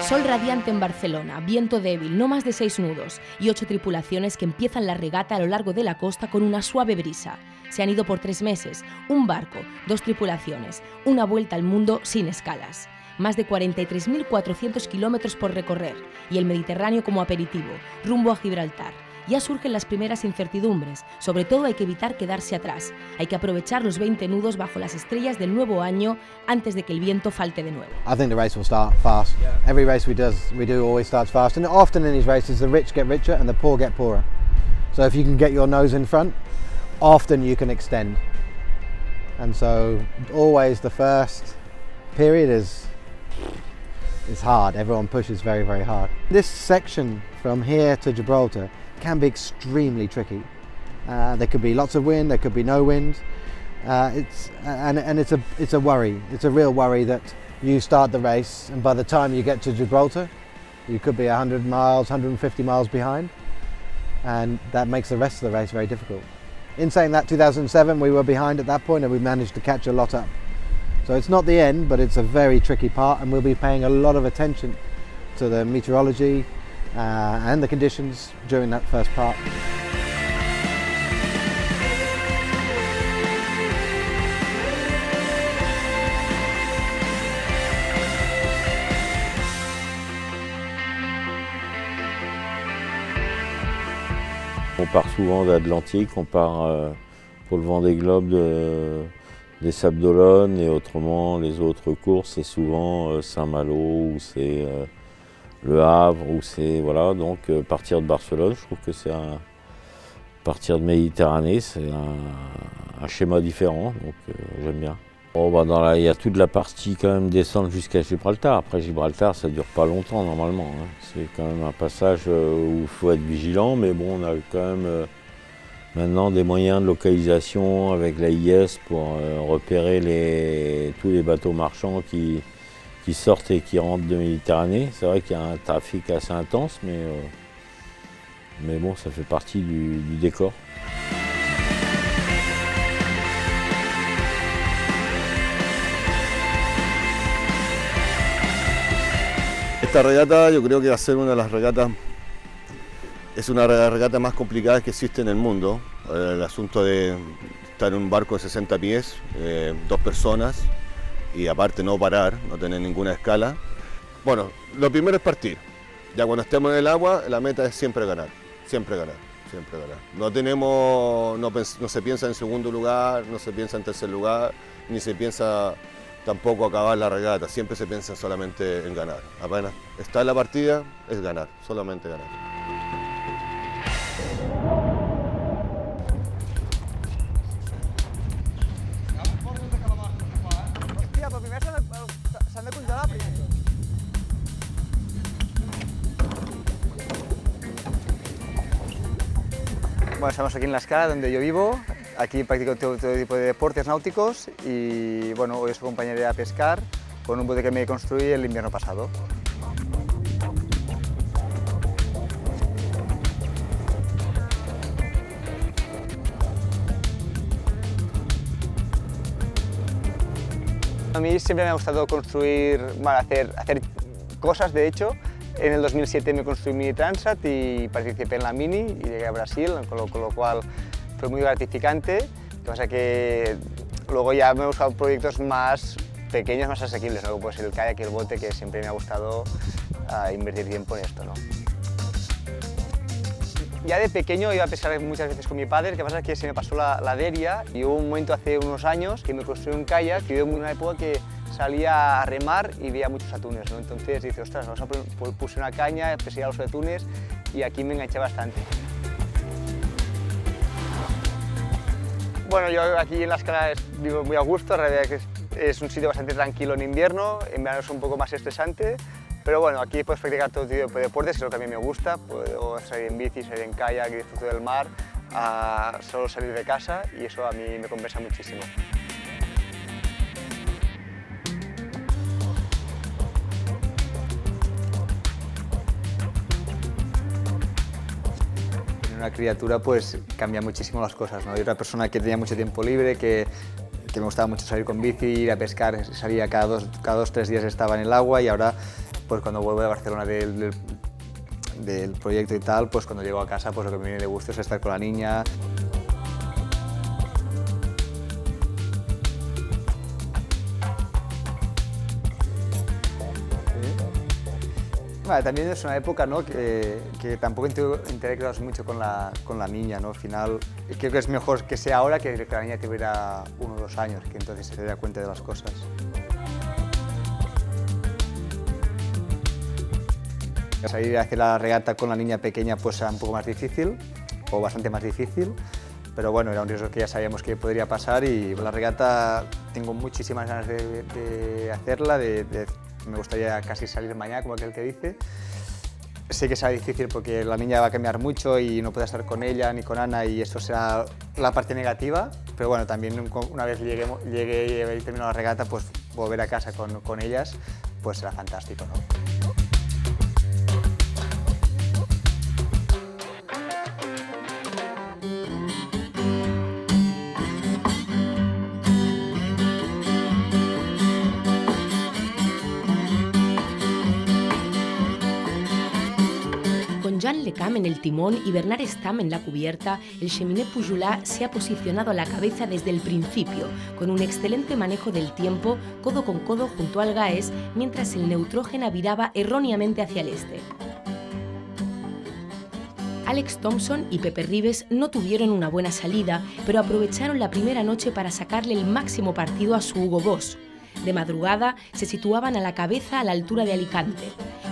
Sol radiante en Barcelona, viento débil, no más de 6 nudos y 8 tripulaciones que empiezan la regata a lo largo de la costa con una suave brisa. Se han ido por 3 meses, un barco, 2 tripulaciones, una vuelta al mundo sin escalas. Más de 43.400 kilómetros por recorrer y el Mediterráneo como aperitivo, rumbo a Gibraltar. Ya surgen las primeras incertidumbres, sobre todo hay que evitar quedarse atrás. Hay que aprovechar los 20 nudos bajo las estrellas del nuevo año antes de que el viento falte de nuevo. I think the race will start fast. Every race we do always starts fast, and often in these races the rich get richer and the poor get poorer. So if you can get your nose in front, often you can extend. And so always the first period is hard. Everyone pushes very, very hard. This section from here to Gibraltar can be extremely tricky. There could be lots of wind, there could be no wind. It's a worry. It's a real worry that you start the race and by the time you get to Gibraltar, you could be 100 miles, 150 miles behind, and that makes the rest of the race very difficult. In saying that, 2007 we were behind at that point and we managed to catch a lot up. So it's not the end, but it's a very tricky part, and we'll be paying a lot of attention to the meteorology and the conditions during that first part. On part souvent d'Atlantique, on part pour le Vendée Globe des Sables d'Olonne, et autrement les autres courses c'est souvent Saint-Malo ou c'est Le Havre, ou c'est voilà, donc partir de Barcelone, je trouve que c'est partir de Méditerranée, c'est un schéma différent, donc j'aime bien. Bon, bah il y a toute la partie quand même descendre jusqu'à Gibraltar. Après Gibraltar, ça dure pas longtemps normalement, hein. C'est quand même un passage où il faut être vigilant, mais bon, on a quand même maintenant des moyens de localisation avec l'AIS pour repérer tous les bateaux marchands qui sortent et qui rentrent de Méditerranée. C'est vrai qu'il y a un trafic assez intense, mais bon, ça fait partie du décor. Esta regata yo creo que va a ser una de las regatas, es una de las regatas más complicadas que existe en el mundo. El asunto de estar en un barco de 60 pies, 2 personas, y aparte no parar, no tener ninguna escala. Bueno, lo primero es partir. Ya cuando estemos en el agua, la meta es siempre ganar, siempre ganar, siempre ganar. No se piensa en segundo lugar, no se piensa en tercer lugar, ni se piensa tampoco acabar la regata, siempre se piensa solamente en ganar. Apenas está en la partida, es ganar, solamente ganar. Bueno, estamos aquí en La Escala, donde yo vivo. Aquí practico todo tipo de deportes náuticos y bueno, hoy os acompañaré a pescar con un bote que me construí el invierno pasado. A mí siempre me ha gustado construir, bueno, hacer cosas, de hecho. En el 2007 me construí mi Transat y participé en la Mini y llegué a Brasil, con lo cual fue muy gratificante. Lo que pasa es que luego ya me he buscado proyectos más pequeños, más asequibles, ¿no? Como puede ser el kayak y el bote, que siempre me ha gustado invertir tiempo en esto, ¿no? Ya de pequeño iba a pescar muchas veces con mi padre, lo que pasa es que se me pasó la deria y hubo un momento hace unos años que me construí un kayak, que yo en una época que salía a remar y veía muchos atunes, ¿no? Entonces dice, ostras, puse una caña, pesqué a los atunes y aquí me enganché bastante. Bueno, yo aquí en La Escala vivo muy a gusto, en realidad es un sitio bastante tranquilo en invierno, en verano es un poco más estresante, pero bueno, aquí puedes practicar todo tipo de deportes, que eso también me gusta, puedo salir en bici, salir en kayak, disfruto del mar, solo salir de casa y eso a mí me compensa muchísimo. Una criatura pues cambia muchísimo las cosas, ¿no? Hay otra persona que tenía mucho tiempo libre, que que me gustaba mucho salir con bici, ir a pescar, salía cada dos, 3 días estaba en el agua y ahora, pues cuando vuelvo de Barcelona del proyecto y tal, pues cuando llego a casa, pues lo que me viene de gusto es estar con la niña. Vale, también es una época, ¿no?, que tampoco interactuamos mucho con la niña, ¿no? Al final creo que es mejor que sea ahora que la niña tuviera 1 o 2 años, que entonces se daría cuenta de las cosas. Salir a hacer la regata con la niña pequeña pues era un poco más difícil, o bastante más difícil, pero bueno, era un riesgo que ya sabíamos que podría pasar y la regata tengo muchísimas ganas de hacerla, me gustaría casi salir mañana, como aquel que dice. Sé que será difícil porque la niña va a cambiar mucho y no puedo estar con ella ni con Ana y eso será la parte negativa, pero bueno, también una vez llegue y termine la regata, pues volver a casa con ellas, pues será fantástico, ¿no? Con Jean Lecam en el timón y Bernard Stamm en la cubierta, el Cheminée Pujolat se ha posicionado a la cabeza desde el principio, con un excelente manejo del tiempo, codo con codo junto al Gaes, mientras el Neutrógena viraba erróneamente hacia el este. Alex Thompson y Pepe Ribes no tuvieron una buena salida, pero aprovecharon la primera noche para sacarle el máximo partido a su Hugo Boss. De madrugada se situaban a la cabeza a la altura de Alicante.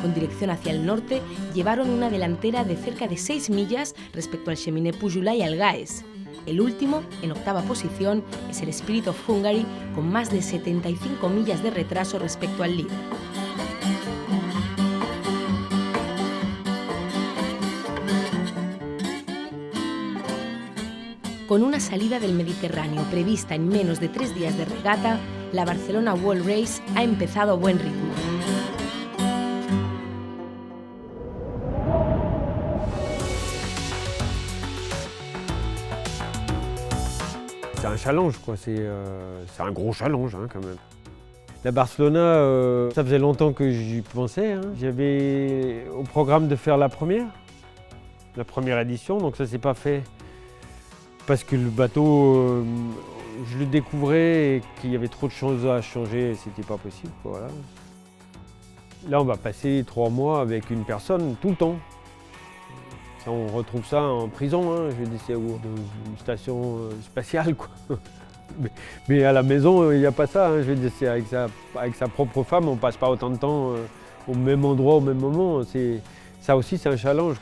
Con dirección hacia el norte, llevaron una delantera de cerca de 6 millas respecto al Cheminée Pujolat y al Gaes. El último, en 8ª posición, es el Spirit of Hungary, con más de 75 millas de retraso respecto al líder. Con una salida del Mediterráneo prevista en menos de 3 días de regata, la Barcelona World Race ha empezado a buen ritmo. C'est un challenge, quoi. C'est un gros challenge, hein, quand même. La Barcelona, ça faisait longtemps que j'y pensais, hein. J'avais au programme de faire la première édition, donc ça s'est pas fait parce que le bateau, je le découvrais et qu'il y avait trop de choses à changer et c'était pas possible, quoi, voilà. Là, on va passer 3 mois avec une personne tout le temps. Ça, on retrouve ça en prison, hein, je veux dire, c'est une station spatiale, quoi. Mais à la maison, il n'y a pas ça, hein, je veux dire, c'est avec sa propre femme, on ne passe pas autant de temps au même endroit, au même moment. Ça aussi, c'est un challenge.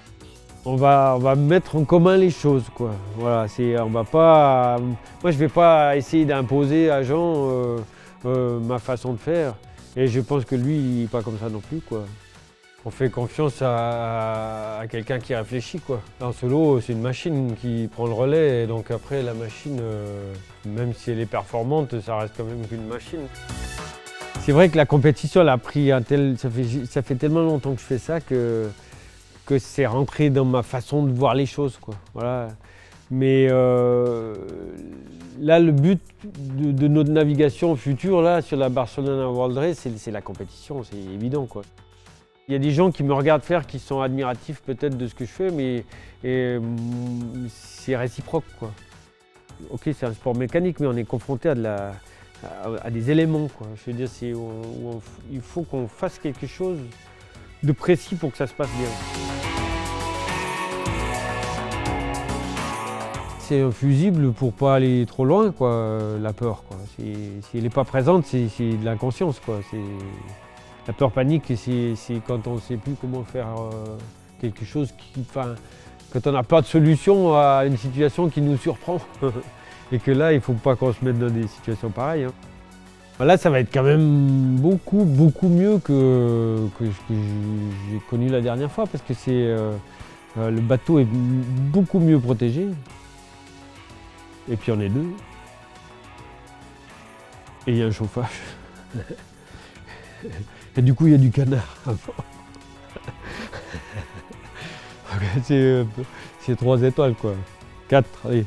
On va mettre en commun les choses, quoi. Voilà, on va pas. Moi, je ne vais pas essayer d'imposer à Jean ma façon de faire. Et je pense que lui, il n'est pas comme ça non plus, quoi. On fait confiance à quelqu'un qui réfléchit, quoi. En solo, c'est une machine qui prend le relais, et donc après, la machine, même si elle est performante, ça reste quand même qu'une machine. C'est vrai que la compétition, elle a pris un tel. Ça fait tellement longtemps que je fais ça que c'est rentré dans ma façon de voir les choses, quoi. Voilà. Mais là, le but de notre navigation future là, sur la Barcelona World Race, c'est la compétition, c'est évident, quoi. Il y a des gens qui me regardent faire, qui sont admiratifs peut-être de ce que je fais, mais c'est réciproque, quoi. Ok, c'est un sport mécanique, mais on est confronté à des éléments, quoi. Je veux dire, il faut qu'on fasse quelque chose de précis pour que ça se passe bien. C'est un fusible pour pas aller trop loin, quoi, la peur, quoi. Si elle n'est pas présente, c'est de l'inconscience, quoi. La peur panique, c'est quand on ne sait plus comment faire quelque chose quand on n'a pas de solution à une situation qui nous surprend. Et que là, il ne faut pas qu'on se mette dans des situations pareilles, hein. Là, ça va être quand même beaucoup mieux que j'ai connu la dernière fois, parce que le bateau est beaucoup mieux protégé. Et puis on est 2. Et il y a un chauffage. Et du coup, il y a du canard avant. C'est 3 étoiles, quoi. 4, allez.